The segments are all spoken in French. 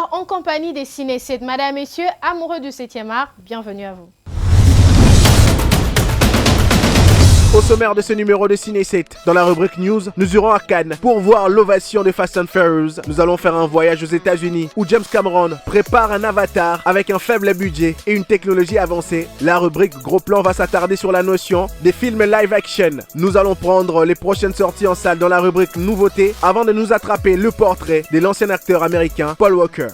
alors en compagnie des Ciné7. Madame, messieurs, amoureux du 7e art, bienvenue à vous. Au sommaire de ce numéro de Ciné7, dans la rubrique News, nous irons à Cannes pour voir l'ovation de Fast and Furious. Nous allons faire un voyage aux États-Unis où James Cameron prépare un avatar avec un faible budget et une technologie avancée. La rubrique Gros Plan va s'attarder sur la notion des films live action. Nous allons prendre les prochaines sorties en salle dans la rubrique Nouveautés avant de nous attraper le portrait de l'ancien acteur américain Paul Walker.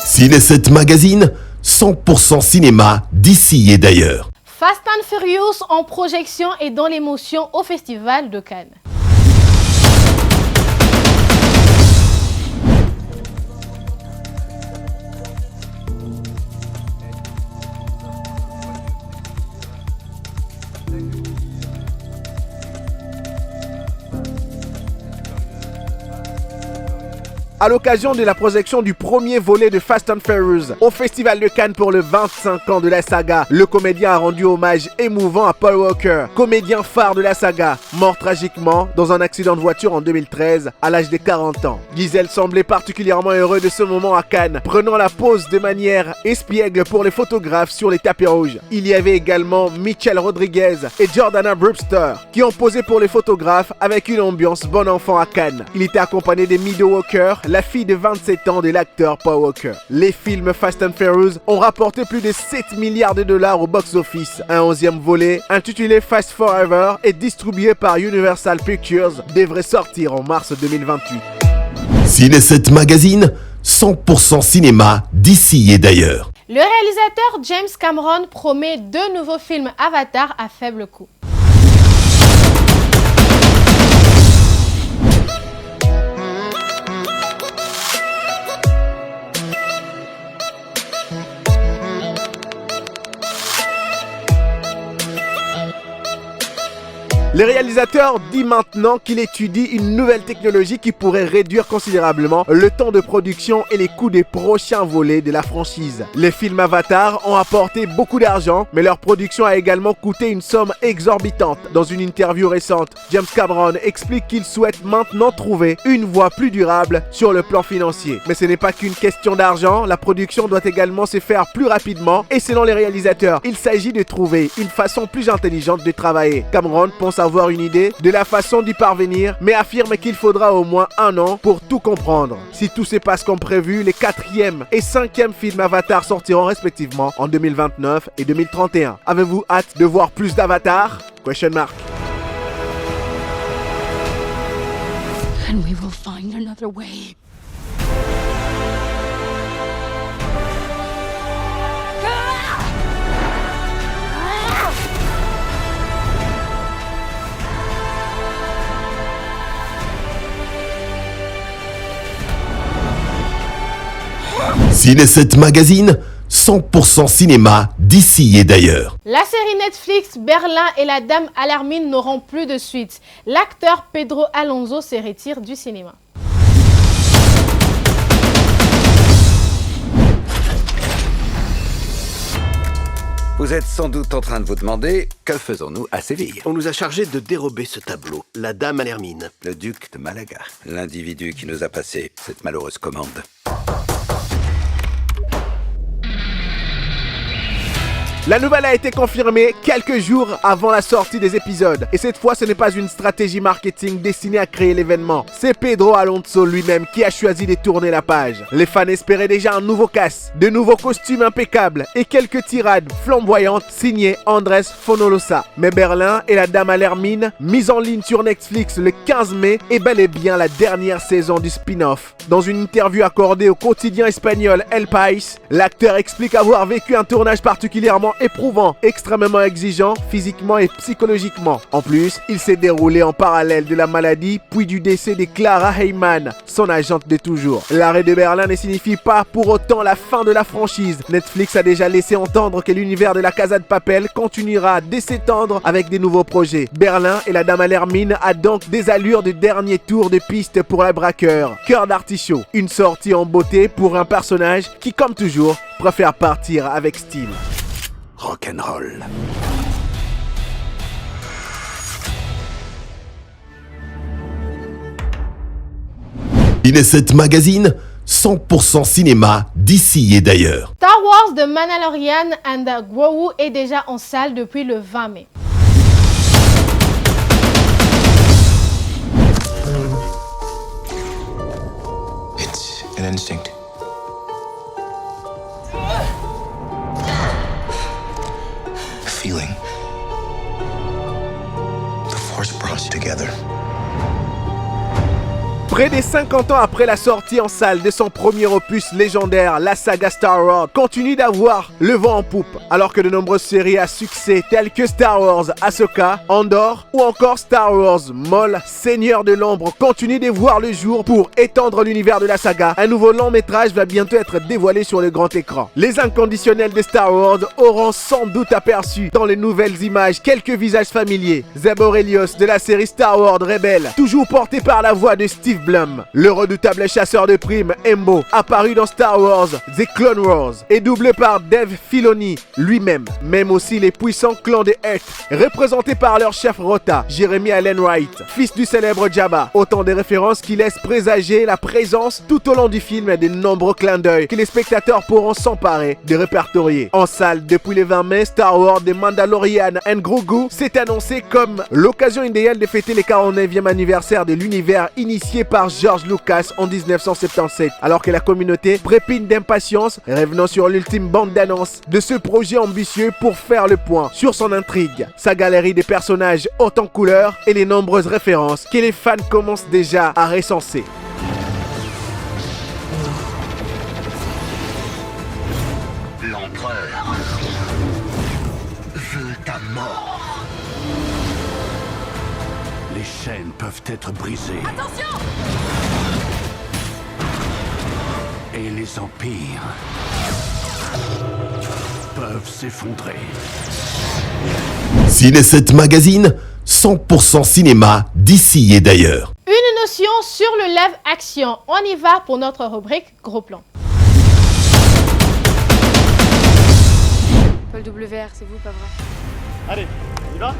Ciné7 Magazine, 100% cinéma d'ici et d'ailleurs. Fast and Furious en projection et dans l'émotion au Festival de Cannes. À l'occasion de la projection du premier volet de Fast and Furious au Festival de Cannes pour le 25 ans de la saga, le comédien a rendu hommage émouvant à Paul Walker, comédien phare de la saga, mort tragiquement dans un accident de voiture en 2013 à l'âge de 40 ans. Diesel semblait particulièrement heureux de ce moment à Cannes, prenant la pose de manière espiègle pour les photographes sur les tapis rouges. Il y avait également Michelle Rodriguez et Jordana Brewster qui ont posé pour les photographes avec une ambiance bon enfant à Cannes. Il était accompagné de Meadow Walker, la fille de 27 ans de l'acteur Paul Walker. Les films Fast and Furious ont rapporté plus de 7 milliards de dollars au box-office. Un 11e volet, intitulé Fast Forever, et distribué par Universal Pictures, devrait sortir en mars 2028. Ciné7 Magazine, 100% cinéma d'ici et d'ailleurs. Le réalisateur James Cameron promet 2 nouveaux films Avatar à faible coût. Le réalisateur dit maintenant qu'il étudie une nouvelle technologie qui pourrait réduire considérablement le temps de production et les coûts des prochains volets de la franchise. Les films Avatar ont apporté beaucoup d'argent, mais leur production a également coûté une somme exorbitante. Dans une interview récente, James Cameron explique qu'il souhaite maintenant trouver une voie plus durable sur le plan financier. Mais ce n'est pas qu'une question d'argent, la production doit également se faire plus rapidement et selon les réalisateurs, il s'agit de trouver une façon plus intelligente de travailler. Cameron pense avoir une idée de la façon d'y parvenir, mais affirme qu'il faudra au moins 1 an pour tout comprendre. Si tout se passe comme prévu, les 4e et 5e films Avatar sortiront respectivement en 2029 et 2031. Avez-vous hâte de voir plus d'Avatar? Question mark. And we will find another way. Ciné7 Magazine, 100% cinéma d'ici et d'ailleurs. La série Netflix Berlin et la Dame à l'Hermine n'auront plus de suite. L'acteur Pedro Alonso se retire du cinéma. Vous êtes sans doute en train de vous demander, que faisons-nous à Séville? On nous a chargé de dérober ce tableau, la Dame à l'Hermine. Le duc de Malaga, l'individu qui nous a passé cette malheureuse commande. La nouvelle a été confirmée quelques jours avant la sortie des épisodes. Et cette fois, ce n'est pas une stratégie marketing destinée à créer l'événement. C'est Pedro Alonso lui-même qui a choisi de tourner la page. Les fans espéraient déjà un nouveau cast, de nouveaux costumes impeccables et quelques tirades flamboyantes signées Andrés Fonolosa. Mais Berlin et la Dame à l'Hermine, mise en ligne sur Netflix le 15 mai, est bel et bien la dernière saison du spin-off. Dans une interview accordée au quotidien espagnol El País, l'acteur explique avoir vécu un tournage particulièrement éprouvant, extrêmement exigeant physiquement et psychologiquement. En plus, il s'est déroulé en parallèle de la maladie puis du décès de Clara Heyman, son agente de toujours. L'arrêt de Berlin ne signifie pas pour autant la fin de la franchise. Netflix a déjà laissé entendre que l'univers de la Casa de Papel continuera de s'étendre avec des nouveaux projets. Berlin et la Dame à l'Hermine a donc des allures de dernier tour de piste pour un braqueur. Cœur d'artichaut, une sortie en beauté pour un personnage qui, comme toujours, préfère partir avec style. Rock'n'roll. Ciné7 Magazine, 100% cinéma d'ici et d'ailleurs. Star Wars The Mandalorian and Grogu est déjà en salle depuis le 20 mai. It's an instinct. A feeling. The Force brought us together. Près des 50 ans après la sortie en salle de son premier opus légendaire, la saga Star Wars continue d'avoir le vent en poupe, alors que de nombreuses séries à succès telles que Star Wars Ahsoka, Andor ou encore Star Wars Maul, Seigneur de l'Ombre continuent de voir le jour pour étendre l'univers de la saga. Un nouveau long métrage va bientôt être dévoilé sur le grand écran. Les inconditionnels de Star Wars auront sans doute aperçu dans les nouvelles images quelques visages familiers. Zeb Orrelios de la série Star Wars Rebels, toujours porté par la voix de Steve Blum. Le redoutable chasseur de primes Embo, apparu dans Star Wars The Clone Wars, est doublé par Dave Filoni lui-même. Même aussi les puissants clans des Hutt, représentés par leur chef Rota, Jeremy Allen Wright, fils du célèbre Jabba. Autant de références qui laissent présager la présence tout au long du film des nombreux clins d'œil que les spectateurs pourront s'emparer de répertorier. En salle depuis le 20 mai, Star Wars The Mandalorian and Grogu s'est annoncé comme l'occasion idéale de fêter le 49e anniversaire de l'univers initié par George Lucas en 1977, alors que la communauté trépigne d'impatience, revenant sur l'ultime bande d'annonce de ce projet ambitieux pour faire le point sur son intrigue, sa galerie de personnages haute en couleurs et les nombreuses références que les fans commencent déjà à recenser. L'empereur veut ta mort. Les chaînes peuvent être brisées. Attention! Et les empires peuvent s'effondrer. Ciné7 Magazine, 100% cinéma d'ici et d'ailleurs. Une notion sur le live action. On y va pour notre rubrique Gros Plan. Paul WR, c'est vous, pas vrai? Allez, on y va?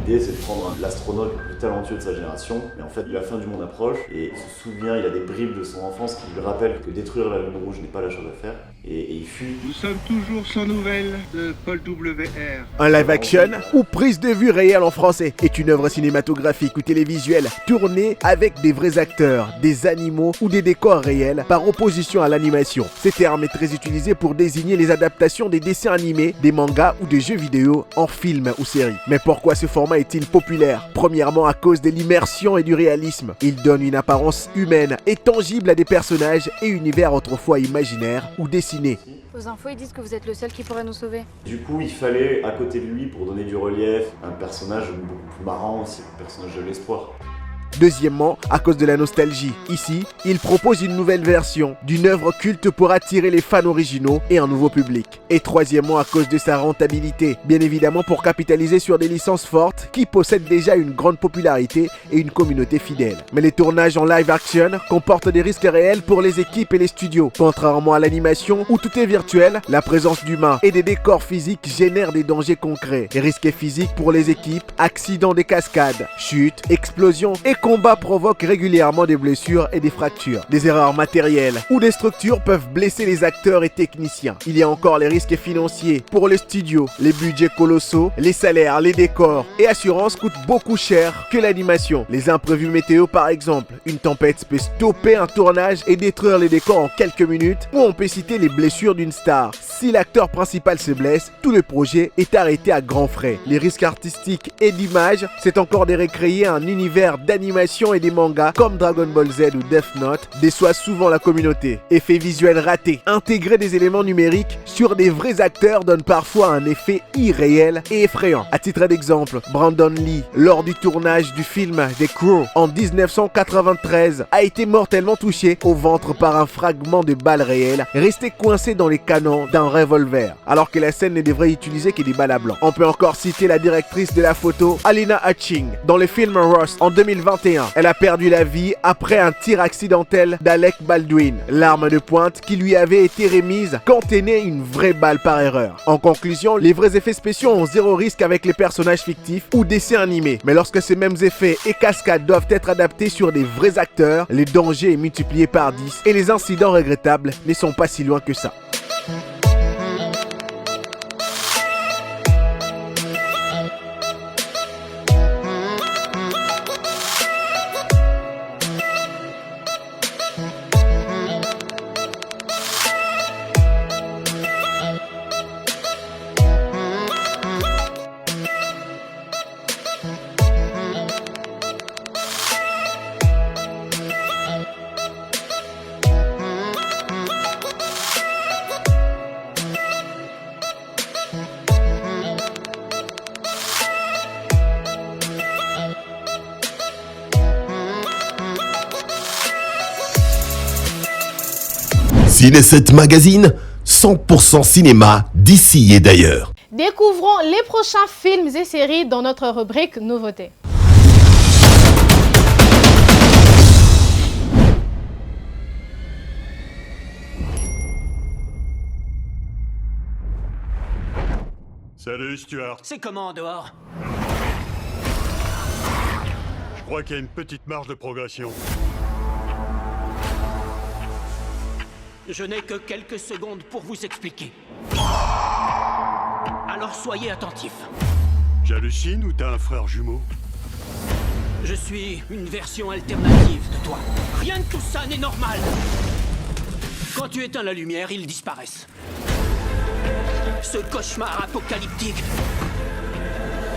L'idée, c'est de prendre l'astronaute le plus talentueux de sa génération, mais en fait, la fin du monde approche, et il se souvient, il a des bribes de son enfance qui lui rappellent que détruire la Lune Rouge n'est pas la chose à faire, et il fuit. Nous sommes toujours sans nouvelles de Paul WR. Un live action ou prise de vue réelle en français est une œuvre cinématographique ou télévisuelle tournée avec des vrais acteurs, des animaux ou des décors réels par opposition à l'animation. Ce terme est très utilisé pour désigner les adaptations des dessins animés, des mangas ou des jeux vidéo en film ou série. Mais pourquoi ce format est-il populaire? Premièrement à cause de l'immersion et du réalisme. Il donne une apparence humaine et tangible à des personnages et univers autrefois imaginaires ou dessinés. Aux infos, ils disent que vous êtes le seul qui pourrait nous sauver. Du coup, il fallait, à côté de lui, pour donner du relief, un personnage beaucoup plus marrant aussi, un personnage de l'espoir. Deuxièmement, à cause de la nostalgie. Ici, il propose une nouvelle version d'une œuvre culte pour attirer les fans originaux et un nouveau public. Et troisièmement, à cause de sa rentabilité. Bien évidemment pour capitaliser sur des licences fortes qui possèdent déjà une grande popularité et une communauté fidèle. Mais les tournages en live action comportent des risques réels pour les équipes et les studios. Contrairement à l'animation où tout est virtuel, la présence d'humains et des décors physiques génèrent des dangers concrets. Les risques physiques pour les équipes, accidents des cascades, chutes, explosions et combats provoquent régulièrement des blessures et des fractures. Des erreurs matérielles ou des structures peuvent blesser les acteurs et techniciens. Il y a encore les risques financiers. Pour les studios, les budgets colossaux, les salaires, les décors et assurances coûtent beaucoup cher que l'animation. Les imprévus météo par exemple. Une tempête peut stopper un tournage et détruire les décors en quelques minutes, ou on peut citer les blessures d'une star. Si l'acteur principal se blesse, tout le projet est arrêté à grands frais. Les risques artistiques et d'image, c'est encore de recréer un univers d'animation et des mangas comme Dragon Ball Z ou Death Note déçoivent souvent la communauté. Effets visuels ratés. Intégrer des éléments numériques sur des vrais acteurs donne parfois un effet irréel et effrayant. À titre d'exemple, Brandon Lee, lors du tournage du film The Crow en 1993, a été mortellement touché au ventre par un fragment de balle réelle resté coincé dans les canons d'un revolver, alors que la scène ne devrait utiliser que des balles à blanc. On peut encore citer la directrice de la photo, Alina Hutching, dans le film Rust en 2021, 2021. Elle a perdu la vie après un tir accidentel d'Alec Baldwin. L'arme de pointe qui lui avait été remise contenait une vraie balle par erreur. En conclusion, les vrais effets spéciaux ont zéro risque avec les personnages fictifs ou dessins animés. Mais lorsque ces mêmes effets et cascades doivent être adaptés sur des vrais acteurs, les dangers est multiplié par 10 et les incidents regrettables ne sont pas si loin que ça. Ciné7 Magazine, 100% cinéma d'ici et d'ailleurs. Découvrons les prochains films et séries dans notre rubrique Nouveautés. Salut Stuart. C'est comment dehors? Je crois qu'il y a une petite marge de progression. Je n'ai que quelques secondes pour vous expliquer. Alors soyez attentifs. J'hallucine ou t'as un frère jumeau? Je suis une version alternative de toi. Rien de tout ça n'est normal. Quand tu éteins la lumière, ils disparaissent. Ce cauchemar apocalyptique.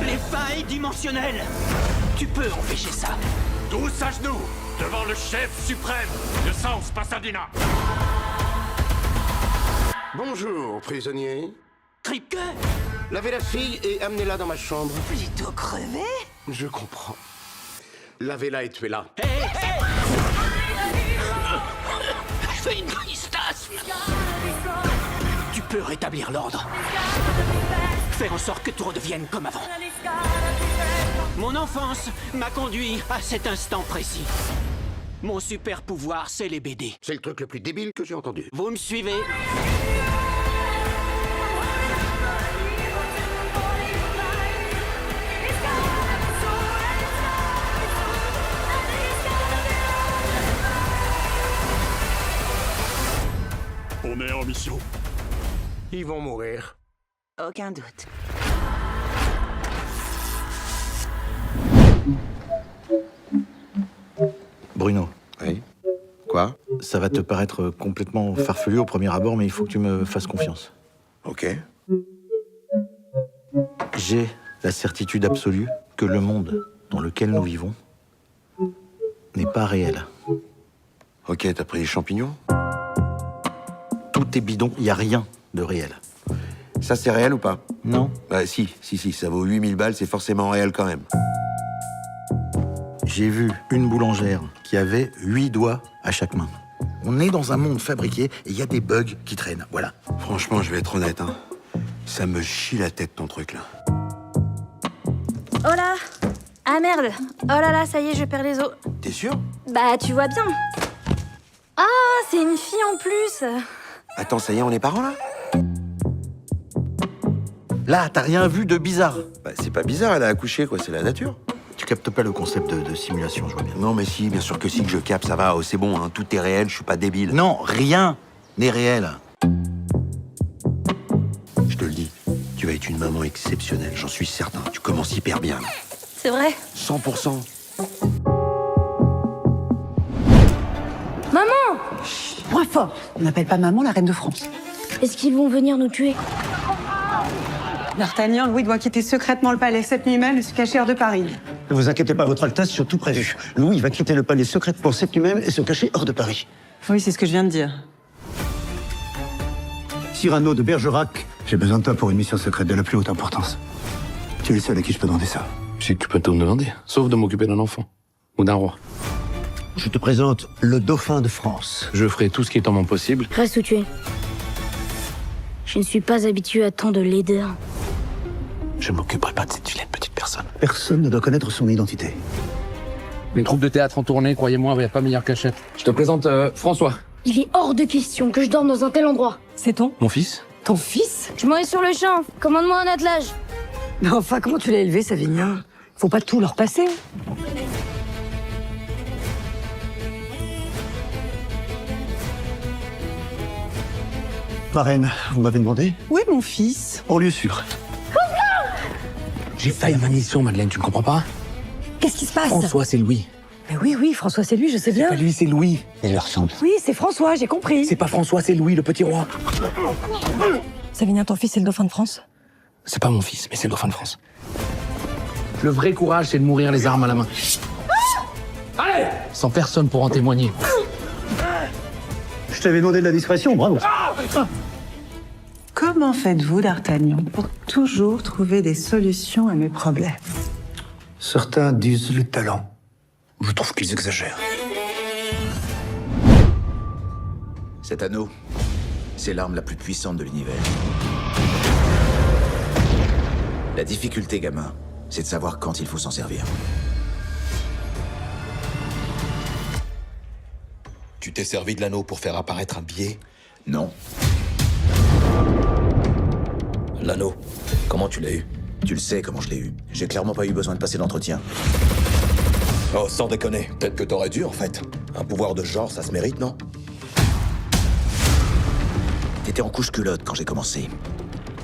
Les failles dimensionnelles. Tu peux empêcher ça. Tous à genoux, devant le chef suprême de South Pasadena. Bonjour, prisonnier. Kripke? Lavez la fille et amenez-la dans ma chambre. Plutôt crevé? Je comprends. Lavez-la et tuez-la. Je fais une pistache. Tu peux rétablir l'ordre. Faire en sorte que tout redevienne comme avant. Mon enfance m'a conduit à cet instant précis. Mon super pouvoir, c'est les BD. C'est le truc le plus débile que j'ai entendu. Vous me suivez? On est en mission. Ils vont mourir. Aucun doute. Bruno. Oui. Quoi? Ça va te paraître complètement farfelu au premier abord, mais il faut que tu me fasses confiance. Ok. J'ai la certitude absolue que le monde dans lequel nous vivons n'est pas réel. Ok, t'as pris les champignons? Tout est bidon, il n'y a rien de réel. Ça, c'est réel ou pas? Non. Bah si, ça vaut 8000 balles, c'est forcément réel quand même. J'ai vu une boulangère qui avait 8 doigts à chaque main. On est dans un monde fabriqué et il y a des bugs qui traînent, voilà. Franchement, je vais être honnête, hein. Ça me chie la tête, ton truc, là. Oh là! Ah merde! Oh là là, ça y est, je perds les os. T'es sûr? Bah, tu vois bien. Ah, c'est une fille en plus! Attends, ça y est, on est parents, là? Là, t'as rien vu de bizarre? Bah, c'est pas bizarre, elle a accouché, quoi, c'est la nature. Tu captes pas le concept de simulation, je vois bien. Non, mais si, bien sûr que si, que je capte, ça va, oh, c'est bon, hein, tout est réel, je suis pas débile. Non, rien n'est réel. Je te le dis, tu vas être une maman exceptionnelle, j'en suis certain. Tu commences hyper bien. C'est vrai? 100%. Maman! Moins fort. On n'appelle pas maman la reine de France. Est-ce qu'ils vont venir nous tuer? D'Artagnan, Louis doit quitter secrètement le palais cette nuit même et se cacher hors de Paris. Ne vous inquiétez pas, votre Altesse, sur tout prévu. Louis va quitter le palais secrètement cette nuit même et se cacher hors de Paris. Oui, c'est ce que je viens de dire. Cyrano de Bergerac, j'ai besoin de toi pour une mission secrète de la plus haute importance. Tu es le seul à qui je peux demander ça. Je sais que tu peux tout me demander, sauf de m'occuper d'un enfant. Ou d'un roi. Je te présente le dauphin de France. Je ferai tout ce qui est en mon possible. Reste où tu es. Je ne suis pas habituée à tant de laideur. Je ne m'occuperai pas de cette vilaine petite personne. Personne ne doit connaître son identité. Les troupes de théâtre en tournée, croyez-moi, il n'y a pas meilleure cachette. Je te présente François. Il est hors de question que je dorme dans un tel endroit. C'est ton Mon fils. Ton fils? Je m'en vais sur le champ. Commande-moi un attelage. Mais enfin, comment tu l'as élevé, Savinien? Faut pas tout leur passer. Marraine, vous m'avez demandé? Où est mon fils? Au lieu sûr. J'ai failli ma mission, Madeleine, tu ne comprends pas? Qu'est-ce qui se passe? François, c'est Louis. Mais oui, François, c'est lui, je sais bien. Pas lui, c'est Louis. Il leur ressemble. Oui, c'est François, j'ai compris. C'est pas François, c'est Louis, le petit roi. Savinien, ton fils, c'est le dauphin de France? C'est pas mon fils, mais c'est le dauphin de France. Le vrai courage, c'est de mourir les armes à la main. Allez! Sans personne pour en témoigner. Je t'avais demandé de la discrétion, bravo. Comment faites-vous, d'Artagnan, pour toujours trouver des solutions à mes problèmes? Certains disent le talent. Je trouve qu'ils exagèrent. Cet anneau, c'est l'arme la plus puissante de l'univers. La difficulté, gamin, c'est de savoir quand il faut s'en servir. Tu t'es servi de l'anneau pour faire apparaître un biais? Non. L'anneau, comment tu l'as eu? Tu le sais comment je l'ai eu. J'ai clairement pas eu besoin de passer d'entretien. Oh, sans déconner. Peut-être que t'aurais dû, en fait. Un pouvoir de genre, ça se mérite, non? T'étais en couche culotte quand j'ai commencé.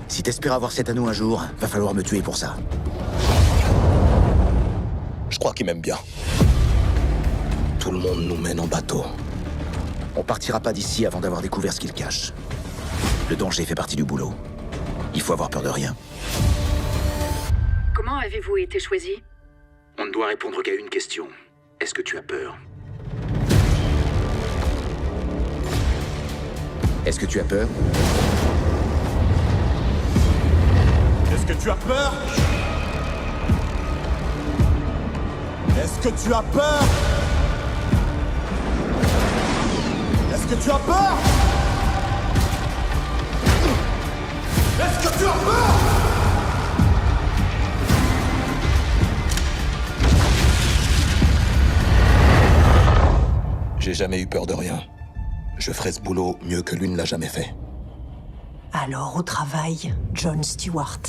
Si t'espères avoir cet anneau un jour, va falloir me tuer pour ça. Je crois qu'il m'aime bien. Tout le monde nous mène en bateau. On partira pas d'ici avant d'avoir découvert ce qu'il cache. Le danger fait partie du boulot. Il faut avoir peur de rien. Comment avez-vous été choisi? On ne doit répondre qu'à une question. Est-ce que tu as peur? Est-ce que tu as peur? Est-ce que tu as peur? Est-ce que tu as peur? Est-ce que tu as peur? Est-ce que tu as peur? J'ai jamais eu peur de rien. Je ferai ce boulot mieux que lui ne l'a jamais fait. Alors, au travail, Jon Stewart.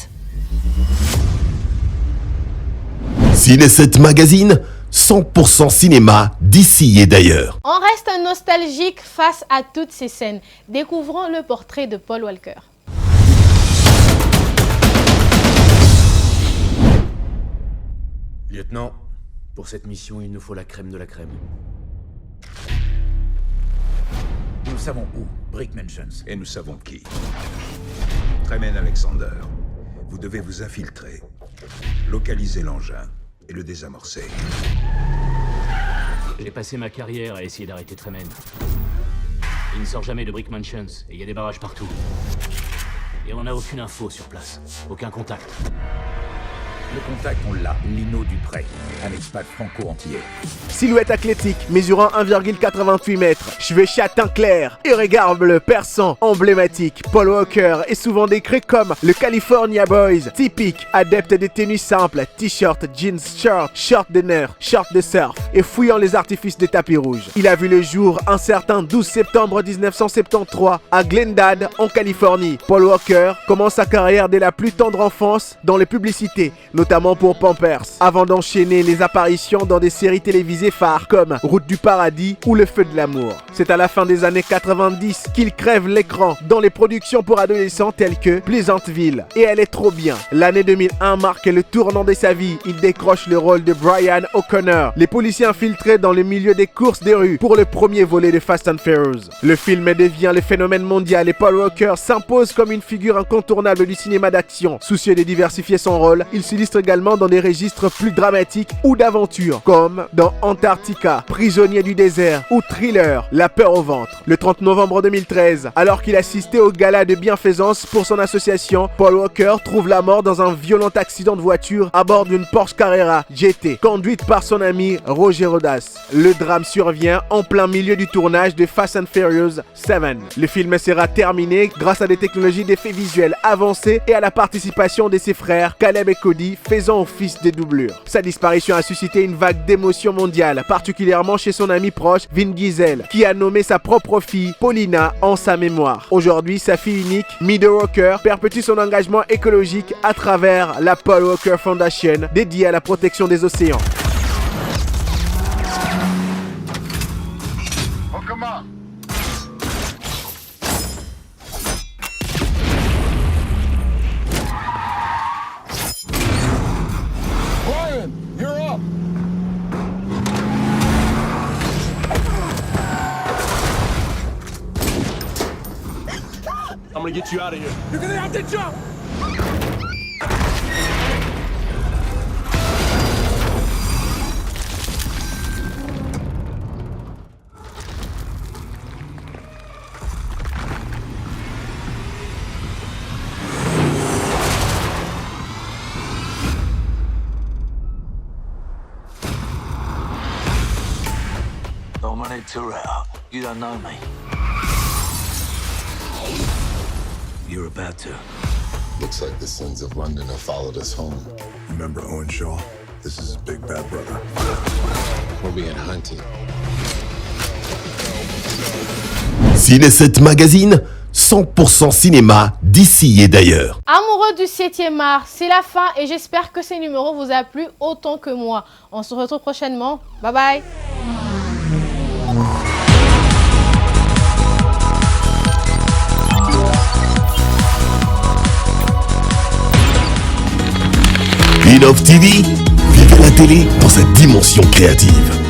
Ciné7 Magazine, 100% cinéma d'ici et d'ailleurs. On reste nostalgique face à toutes ces scènes. Découvrons le portrait de Paul Walker. Lieutenant, pour cette mission, il nous faut la crème de la crème. Nous savons où, Brick Mansions. Et nous savons qui. Tremayne Alexander, vous devez vous infiltrer, localiser l'engin et le désamorcer. J'ai passé ma carrière à essayer d'arrêter Tremayne. Il ne sort jamais de Brick Mansions, et il y a des barrages partout. Et on n'a aucune info sur place, aucun contact. Le contact, on l'a. Lino Dupré, un expat franco-antillais. Silhouette athlétique, mesurant 1,88 mètres, cheveux châtain clair et regard bleu perçant, emblématique. Paul Walker est souvent décrit comme le California Boys, typique, adepte des tenues simples, t-shirt, jeans, short de nerd, short de surf et fouillant les artifices des tapis rouges. Il a vu le jour un certain 12 septembre 1973 à Glendale, en Californie. Paul Walker commence sa carrière dès la plus tendre enfance dans les publicités, notamment pour Pampers, avant d'enchaîner les apparitions dans des séries télévisées phares comme Route du Paradis ou Le Feu de l'amour. C'est à la fin des années 90 qu'il crève l'écran dans les productions pour adolescents telles que Pleasantville et Elle est trop bien. L'année 2001 marque le tournant de sa vie. Il décroche le rôle de Brian O'Connor, les policiers infiltrés dans le milieu des courses des rues pour le premier volet de Fast and Furious. Le film devient le phénomène mondial et Paul Walker s'impose comme une figure incontournable du cinéma d'action. Soucieux de diversifier son rôle, il s'illustre également dans des registres plus dramatiques ou d'aventure, comme dans Antarctica, Prisonnier du désert ou Thriller, La peur au ventre. Le 30 novembre 2013, alors qu'il assistait au gala de bienfaisance pour son association, Paul Walker trouve la mort dans un violent accident de voiture à bord d'une Porsche Carrera GT, conduite par son ami Roger Rodas. Le drame survient en plein milieu du tournage de Fast and Furious 7. Le film sera terminé grâce à des technologies d'effets visuels avancées et à la participation de ses frères Caleb et Cody partie faisant office de doublure. Sa disparition a suscité une vague d'émotion mondiale, particulièrement chez son ami proche Vin Diesel, qui a nommé sa propre fille Paulina en sa mémoire. Aujourd'hui, sa fille unique, Meadow Walker, perpétue son engagement écologique à travers la Paul Walker Foundation, dédiée à la protection des océans. I'm gonna get you out of here. You're gonna have to jump! Dominic Toretto, you don't know me. You're about to. Looks like the sins of London have followed us home. Remember Owen Shaw? This is his big bad brother. We're being hunted. Ciné7 Magazine, 100% cinéma d'ici et d'ailleurs. Amoureux du 7e art, c'est la fin et j'espère que ces numéros vous a plu autant que moi. On se retrouve prochainement. Bye bye. Innov TV, vivez la télé dans sa dimension créative.